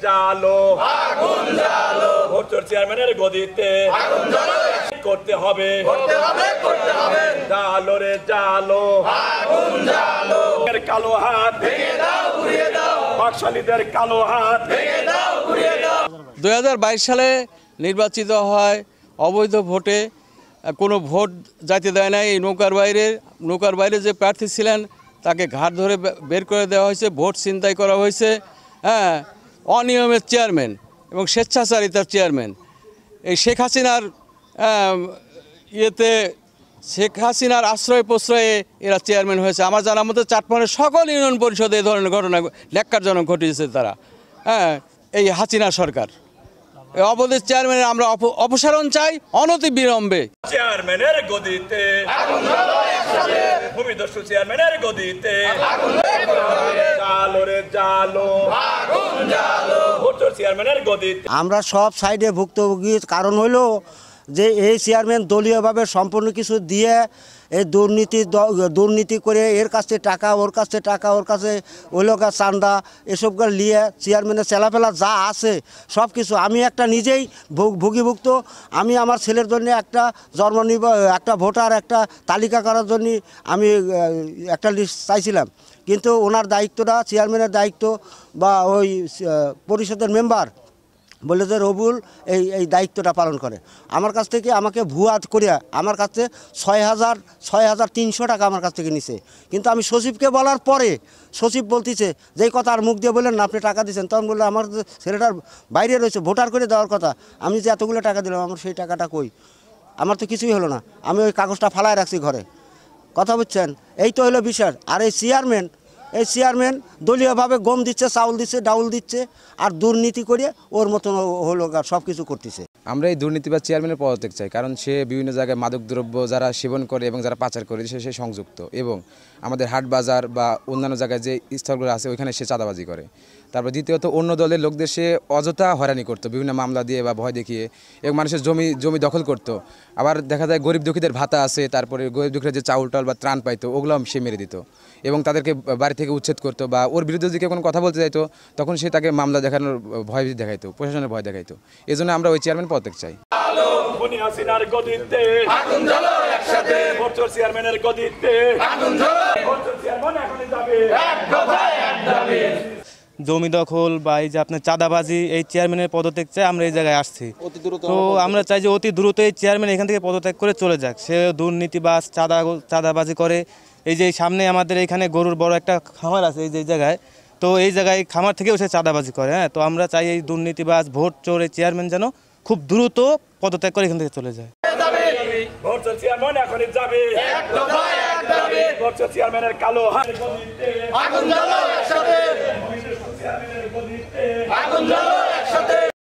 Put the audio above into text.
জালো আগুন জালো ভোটার চেয়ারম্যানের গদিতে আগুন জালো করতে হবে জালো রে জালো আগুন জালো এর কালো হাত ভেঙে দাও ঘুরিয়ে দাও বাকশালীদের কালো হাত ভেঙে দাও ঘুরিয়ে দাও। 2022 সালে নির্বাচিত হয় অবৈধ ভোটে, কোনো ভোট যাইতে দেয় নাই। এই নৌকার বাইরে যে প্রার্থী ছিলেন তাকে ঘাট ধরে বের করে দেওয়া হয়েছে, ভোট ছিনতাই করা হয়েছে। হ্যাঁ, অনিয়মের চেয়ারম্যান এবং স্বেচ্ছাচারিতার চেয়ারম্যান এই শেখ হাসিনার আশ্রয় প্রশ্রয়ে এরা চেয়ারম্যান হয়েছে। আমার জানার মতো চাটমোহরের সকল ইউনিয়ন পরিষদে এই ধরনের ঘটনা ন্যাক্কারজনক ঘটিয়েছে তারা। হ্যাঁ, এই হাসিনা সরকার এই অবৈধ চেয়ারম্যানের আমরা অপসারণ চাই অনতিবিলম্বে। চেয়ারম্যানের গদিতে আগুন জ্বালো একসাথে ভূমিদস্যু চেয়ারম্যানের গদিতে আগুন জ্বালো রে জ্বালো আগুন জ্বালো ভোটার চেয়ারম্যানের গদিতে। আমরা সব সাইডে ভুক্তভোগী, কারণ হলো যে এই চেয়ারম্যান দলীয়ভাবে সম্পূর্ণ কিছু দিয়ে এই দুর্নীতি করে এর কাছে টাকা ওর কাছে টাকা ওর কাছে ওই লোক চান্দা এসবগুলো নিয়ে চেয়ারম্যানের চেলাফেলা যা আছে সব কিছু। আমি একটা নিজেই ভুগিভুক্ত। আমি আমার ছেলের জন্য একটা একটা ভোটার একটা তালিকা করার জন্য আমি একটা লিস্ট চাইছিলাম, কিন্তু ওনার দায়িত্বটা চেয়ারম্যানের দায়িত্ব বা ওই পরিষদের মেম্বার বলে যে রবুল এই দায়িত্বটা পালন করে। আমার কাছ থেকে আমাকে ভুয়া করিয়া আমার কাছে 6,300 টাকা আমার কাছ থেকে নিছে। কিন্তু আমি সচিবকে বলার পরে সচিব বলতেছে যেই কথা আর মুখ দিয়ে বললেন না আপনি টাকা দিচ্ছেন, তখন বললো আমার ছেলেটার বাইরে রয়েছে ভোটার করে দেওয়ার কথা, আমি যে এতগুলো টাকা দিলাম আমার সেই টাকাটা কই? আমার তো কিছুই হলো না, আমি ওই কাগজটা ফালায় রাখছি ঘরে। কথা বুঝছেন? এই তো হলো বিষয়। আর এই চেয়ারম্যান দলীয়ভাবে গম দিচ্ছে, চাউল দিচ্ছে, ডাউল দিচ্ছে, আর দুর্নীতি করে ওর মতন হলো সব কিছু করতেছে। আমরা এই দুর্নীতিবাজ চেয়ারম্যানের পদত্যাগ চাই, কারণ সে বিভিন্ন জায়গায় মাদকদ্রব্য যারা সেবন করে এবং যারা পাচার করে সে সংযুক্ত, এবং আমাদের হাট বাজার বা অন্যান্য জায়গায় যে স্থলগুলো আছে ওইখানে সে চাঁদাবাজি করে। তারপর দ্বিতীয়ত অন্য দলের লোকদের সে অযথা হয়রানি করতো বিভিন্ন মামলা দিয়ে বা ভয় দেখিয়ে, এবং মানুষের জমি দখল করতো। আবার দেখা যায় গরিব দুঃখীদের ভাতা আছে, তারপরে গরিব দুঃখীরা যে চাউল টাউল বা ত্রাণ পাইতো ওগুলো সে মেরে দিত এবং তাদেরকে বাড়ি থেকে উচ্ছেদ করতো, বা ওর বিরুদ্ধে যদি কোনো কথা বলতে যাইতো তখন সে তাকে মামলা দেখানোর ভয় দেখাইতো, প্রশাসনের ভয় দেখাইতো। এই জন্য আমরা ওই চেয়ারম্যান পদত্যাগ চাই। হাসিনার গদিতে আগুন জ্বালো একসাথে ভোটার চেয়ারম্যানের গদিতে আগুন জ্বালো ভোটার চেয়ারম্যান এখনই যাবে এক কথায় এক দাবি। জমি দখল বা এই যে আপনার চাঁদাবাজি, এই চেয়ারম্যানের পদত্যাগ চাই। আমরা এই জায়গায় আসছি, তো আমরা চাই যে অতি দ্রুত এই চেয়ারম্যান এখান থেকে পদত্যাগ করে চলে যাক। সে দুর্নীতিবাজ চাঁদাবাজি করে। এই যে সামনে আমাদের এখানে গরুর বড় একটা খামার আছে এই যে জায়গায়, তো এই জায়গায় খামার থেকেও সে চাঁদাবাজি করে। হ্যাঁ, তো আমরা চাই এই দুর্নীতিবাজ ভোট চোর এই চেয়ারম্যান যেন খুব দ্রুত পদত্যাগ করে এখান থেকে চলে যায়। ভোটার চেয়ারম্যান এখনই যাবে এক কথায় এক দাবি। ভোটার চেয়ারম্যানের কালো হাত আগুন জ্বালো একসাথে আগুন জ্বালো